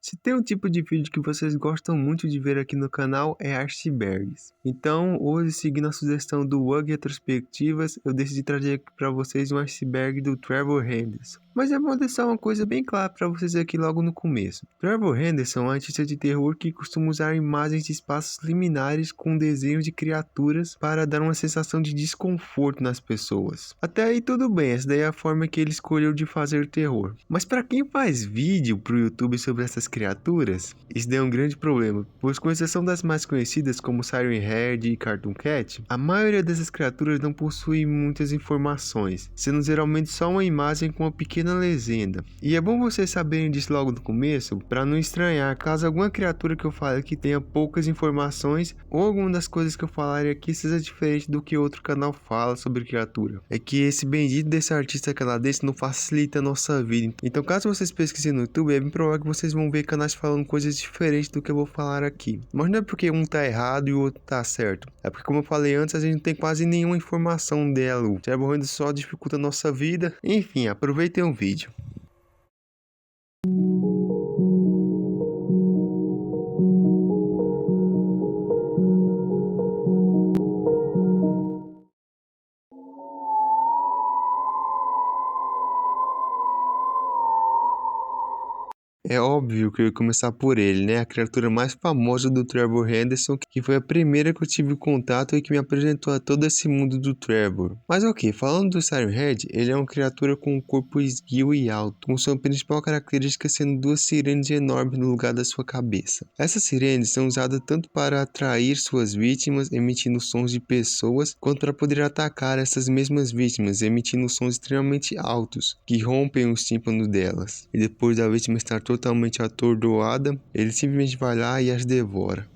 Se tem um tipo de vídeo que vocês gostam muito de ver aqui no canal é icebergs. Então, hoje, seguindo a sugestão do UG Retrospectivas, eu decidi trazer aqui para vocês um iceberg do Trevor Henderson. Mas é bom deixar uma coisa bem clara para vocês aqui logo no começo. Trevor Henderson é um artista de terror que costuma usar imagens de espaços liminares com desenhos de criaturas para dar uma sensação de desconforto nas pessoas. Até aí tudo bem, essa daí é a forma que ele escolheu de fazer terror. Mas para quem faz vídeo pro YouTube sobre essas criaturas, isso daí é um grande problema, pois com exceção das mais conhecidas como Siren Head e Cartoon Cat, a maioria dessas criaturas não possui muitas informações, sendo geralmente só uma imagem com uma pequena legenda. E é bom vocês saberem disso logo no começo, para não estranhar caso alguma criatura que eu fale aqui tenha poucas informações ou alguma das coisas que eu falarei aqui seja diferente do que outro canal fala sobre criatura. É que esse bendito desse artista canadense não facilita a nossa vida. Então caso vocês pesquisem no YouTube, é bem provável que vocês vão ver canais falando coisas diferentes do que eu vou falar aqui. Mas não é porque um tá errado e o outro tá certo. É porque, como eu falei antes, a gente não tem quase nenhuma informação dela. O Trevor Henderson só dificulta a nossa vida. Enfim, aproveitem o vídeo. É óbvio que eu ia começar por ele, né? A criatura mais famosa do Trevor Henderson, que foi a primeira que eu tive contato e que me apresentou a todo esse mundo do Trevor. Mas ok, falando do Siren Head, ele é uma criatura com um corpo esguio e alto, com sua principal característica sendo duas sirenes enormes no lugar da sua cabeça. Essas sirenes são usadas tanto para atrair suas vítimas, emitindo sons de pessoas, quanto para poder atacar essas mesmas vítimas, emitindo sons extremamente altos, que rompem os tímpanos delas. E depois da vítima estar totalmente atordoada, ele simplesmente vai lá e as devora.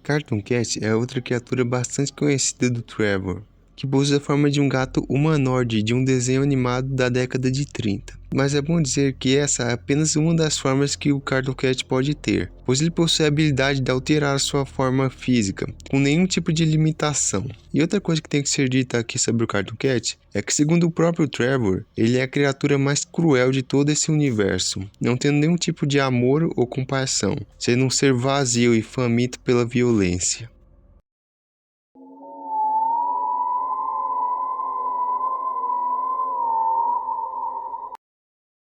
Cartoon Cat é outra criatura bastante conhecida do Trevor, que possui a forma de um gato humanoide de um desenho animado da década de 30. Mas é bom dizer que essa é apenas uma das formas que o Cartoon Cat pode ter, pois ele possui a habilidade de alterar sua forma física, com nenhum tipo de limitação. E outra coisa que tem que ser dita aqui sobre o Cartoon Cat é que, segundo o próprio Trevor, ele é a criatura mais cruel de todo esse universo, não tendo nenhum tipo de amor ou compaixão, sendo um ser vazio e faminto pela violência.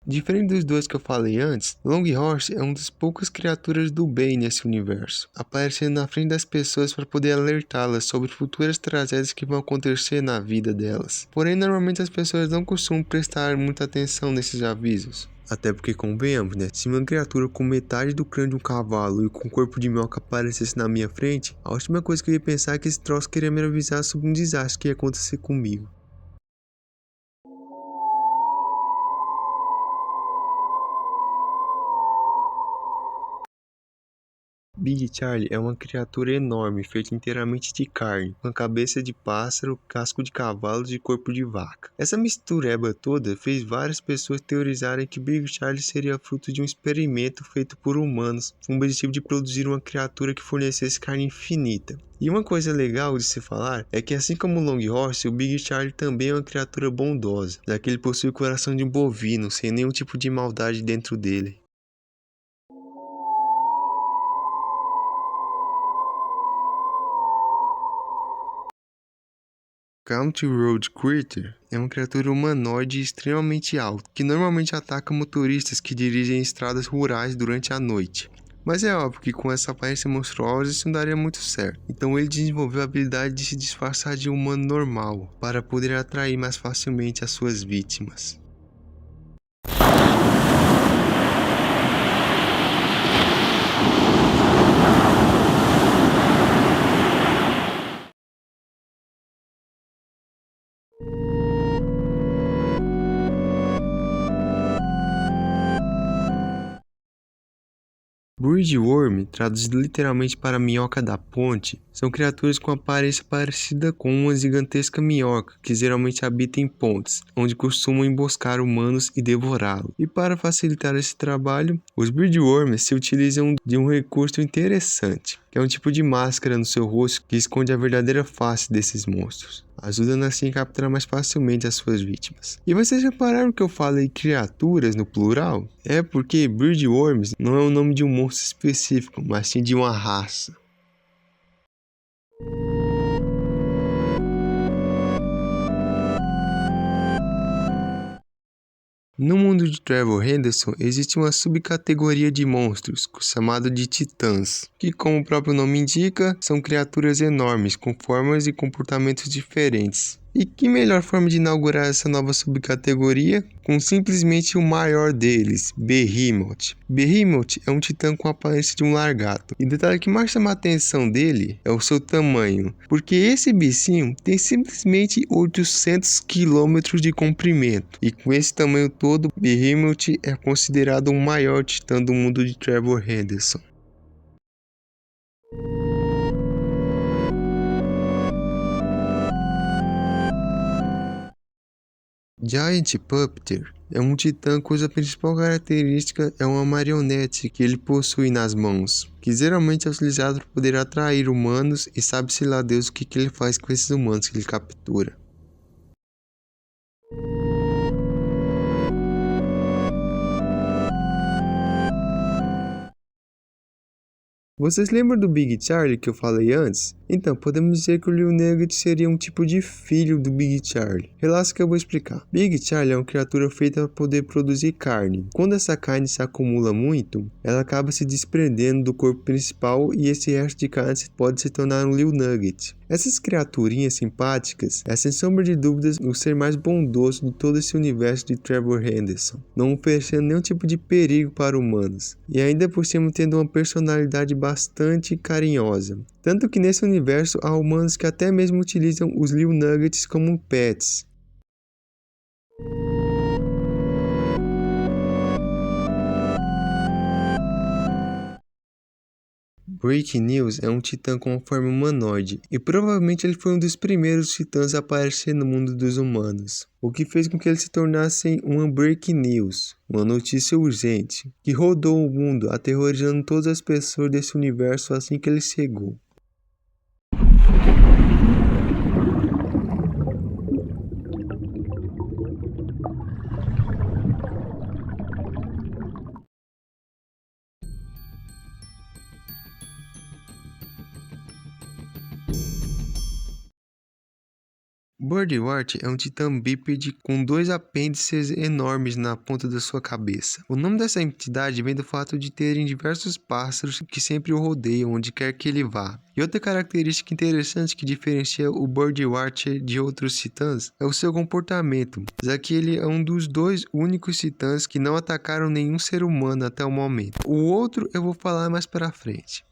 Diferente dos dois que eu falei antes, Longhorse é uma das poucas criaturas do bem nesse universo, aparecendo na frente das pessoas para poder alertá-las sobre futuras tragédias que vão acontecer na vida delas. Porém, normalmente as pessoas não costumam prestar muita atenção nesses avisos. Até porque, convenhamos, né? Se uma criatura com metade do crânio de um cavalo e com corpo de minhoca aparecesse na minha frente, a última coisa que eu ia pensar é que esse troço queria me avisar sobre um desastre que ia acontecer comigo. Big Charlie é uma criatura enorme, feita inteiramente de carne, com a cabeça de pássaro, casco de cavalo e corpo de vaca. Essa mistureba toda fez várias pessoas teorizarem que Big Charlie seria fruto de um experimento feito por humanos, com o objetivo de produzir uma criatura que fornecesse carne infinita. E uma coisa legal de se falar é que, assim como o Longhorse, o Big Charlie também é uma criatura bondosa, já que ele possui o coração de um bovino, sem nenhum tipo de maldade dentro dele. Country Road Critter é uma criatura humanoide extremamente alta, que normalmente ataca motoristas que dirigem estradas rurais durante a noite. Mas é óbvio que com essa aparência monstruosa isso não daria muito certo. Então ele desenvolveu a habilidade de se disfarçar de um humano normal, para poder atrair mais facilmente as suas vítimas. Bridgeworm, traduzido literalmente para minhoca da ponte, são criaturas com aparência parecida com uma gigantesca minhoca que geralmente habita em pontes, onde costumam emboscar humanos e devorá-los. E para facilitar esse trabalho, os Bridgeworms se utilizam de um recurso interessante, que é um tipo de máscara no seu rosto que esconde a verdadeira face desses monstros, ajudando assim a capturar mais facilmente as suas vítimas. E vocês repararam que eu falei criaturas no plural? É porque Bridgeworms não é o nome de um monstro específico, mas sim de uma raça. No mundo de Trevor Henderson, existe uma subcategoria de monstros, chamado de titãs, que, como o próprio nome indica, são criaturas enormes, com formas e comportamentos diferentes. E que melhor forma de inaugurar essa nova subcategoria? Com simplesmente o maior deles, Behemoth. Behemoth é um titã com a aparência de um largato. E o detalhe que mais chama a atenção dele é o seu tamanho, porque esse bichinho tem simplesmente 800 km de comprimento. E com esse tamanho todo, Behemoth é considerado o maior titã do mundo de Trevor Henderson. Giant Puppeteer é um titã cuja principal característica é uma marionete que ele possui nas mãos, que geralmente é utilizado para poder atrair humanos e sabe-se lá Deus o que ele faz com esses humanos que ele captura. Vocês lembram do Big Charlie que eu falei antes? Então, podemos dizer que o Lil Nugget seria um tipo de filho do Big Charlie. Relaxa que eu vou explicar. Big Charlie é uma criatura feita para poder produzir carne. Quando essa carne se acumula muito, ela acaba se desprendendo do corpo principal e esse resto de carne pode se tornar um Lil Nugget. Essas criaturinhas simpáticas é sem sombra de dúvidas o ser mais bondoso de todo esse universo de Trevor Henderson, não oferecendo nenhum tipo de perigo para humanos, e ainda por cima tendo uma personalidade bastante carinhosa. Tanto que nesse universo há humanos que até mesmo utilizam os Lil Nuggets como pets. Breaking News é um titã com uma forma humanoide, e provavelmente ele foi um dos primeiros titãs a aparecer no mundo dos humanos, o que fez com que ele se tornasse uma Breaking News, uma notícia urgente, que rodou o mundo, aterrorizando todas as pessoas desse universo assim que ele chegou. Birdwort é um titã bípede com 2 apêndices enormes na ponta da sua cabeça. O nome dessa entidade vem do fato de terem diversos pássaros que sempre o rodeiam onde quer que ele vá. E outra característica interessante que diferencia o Birdwort de outros titãs é o seu comportamento, já que ele é um dos 2 únicos titãs que não atacaram nenhum ser humano até o momento. O outro eu vou falar mais para frente.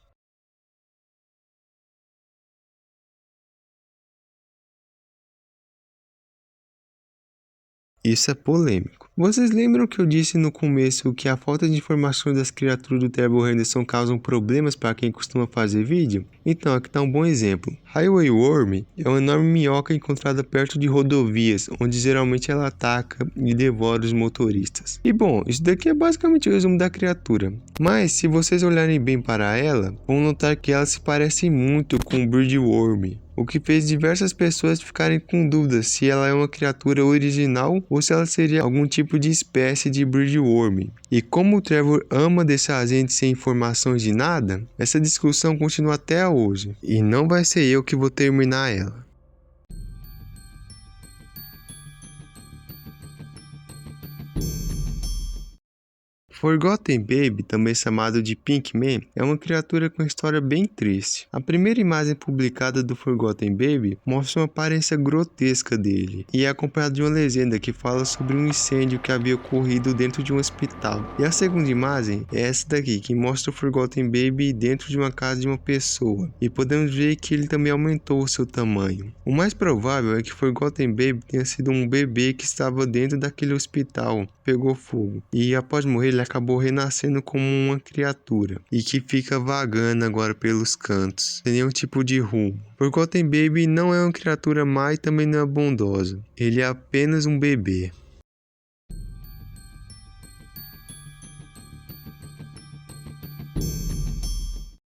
Isso é polêmico. Vocês lembram que eu disse no começo que a falta de informações das criaturas do Trevor Henderson causam problemas para quem costuma fazer vídeo? Então, aqui está um bom exemplo. Highway Worm é uma enorme minhoca encontrada perto de rodovias, onde geralmente ela ataca e devora os motoristas. E bom, isso daqui é basicamente o resumo da criatura. Mas, se vocês olharem bem para ela, vão notar que ela se parece muito com o Birdworm, o que fez diversas pessoas ficarem com dúvidas se ela é uma criatura original ou se ela seria algum tipo de espécie de Birdworm. E como o Trevor ama deixar a gente sem informações de nada, essa discussão continua até hoje. E não vai ser eu que vou terminar ela. Forgotten Baby, também chamado de Pinkman, é uma criatura com história bem triste. A primeira imagem publicada do Forgotten Baby mostra uma aparência grotesca dele, e é acompanhada de uma legenda que fala sobre um incêndio que havia ocorrido dentro de um hospital. E a segunda imagem é essa daqui, que mostra o Forgotten Baby dentro de uma casa de uma pessoa, e podemos ver que ele também aumentou o seu tamanho. O mais provável é que Forgotten Baby tenha sido um bebê que estava dentro daquele hospital, pegou fogo, e após morrer ele acabou renascendo como uma criatura e que fica vagando agora pelos cantos, sem nenhum tipo de rumo. Forgotten Baby não é uma criatura má e também não é bondosa. Ele é apenas um bebê.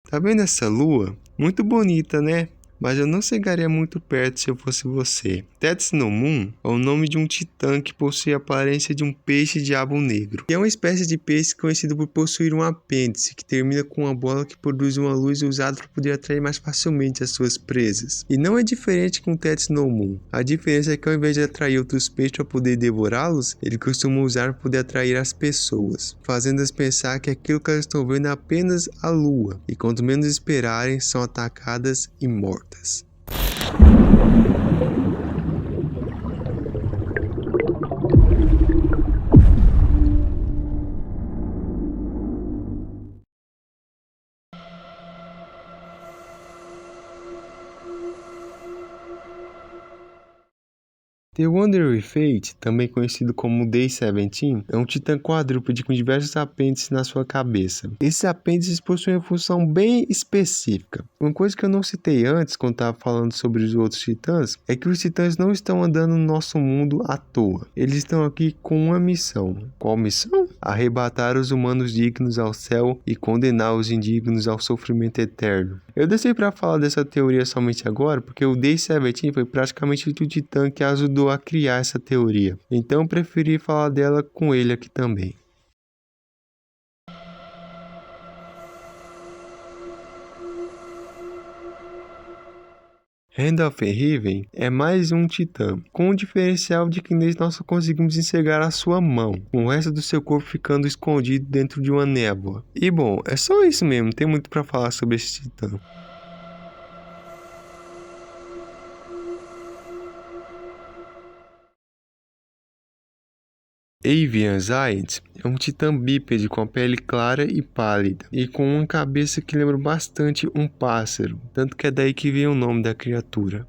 Tá vendo essa lua? Muito bonita, né? Mas eu não chegaria muito perto se eu fosse você. Tetsunomon é o nome de um titã que possui a aparência de um peixe-diabo negro. E é uma espécie de peixe conhecido por possuir um apêndice que termina com uma bola que produz uma luz usada para poder atrair mais facilmente as suas presas. E não é diferente com o Tetsunomon. A diferença é que ao invés de atrair outros peixes para poder devorá-los, ele costuma usar para poder atrair as pessoas, fazendo-as pensar que aquilo que elas estão vendo é apenas a lua. E quanto menos esperarem, são atacadas e mortas. The Wandering Fate, também conhecido como Day 17, é um titã quadrúpede com diversos apêndices na sua cabeça. Esses apêndices possuem uma função bem específica. Uma coisa que eu não citei antes, quando estava falando sobre os outros titãs, é que os titãs não estão andando no nosso mundo à toa. Eles estão aqui com uma missão. Qual missão? Arrebatar os humanos dignos ao céu e condenar os indignos ao sofrimento eterno. Eu deixei para falar dessa teoria somente agora, porque o Day 17 foi praticamente o titã que ajudou a criar essa teoria. Então eu preferi falar dela com ele aqui também. Randolph-Heaven é mais um titã, com o diferencial de que nele nós só conseguimos enxergar a sua mão, com o resto do seu corpo ficando escondido dentro de uma névoa. E bom, é só isso mesmo, não tem muito para falar sobre esse titã. Avian Giant é um titã bípede com a pele clara e pálida, e com uma cabeça que lembra bastante um pássaro, tanto que é daí que vem o nome da criatura.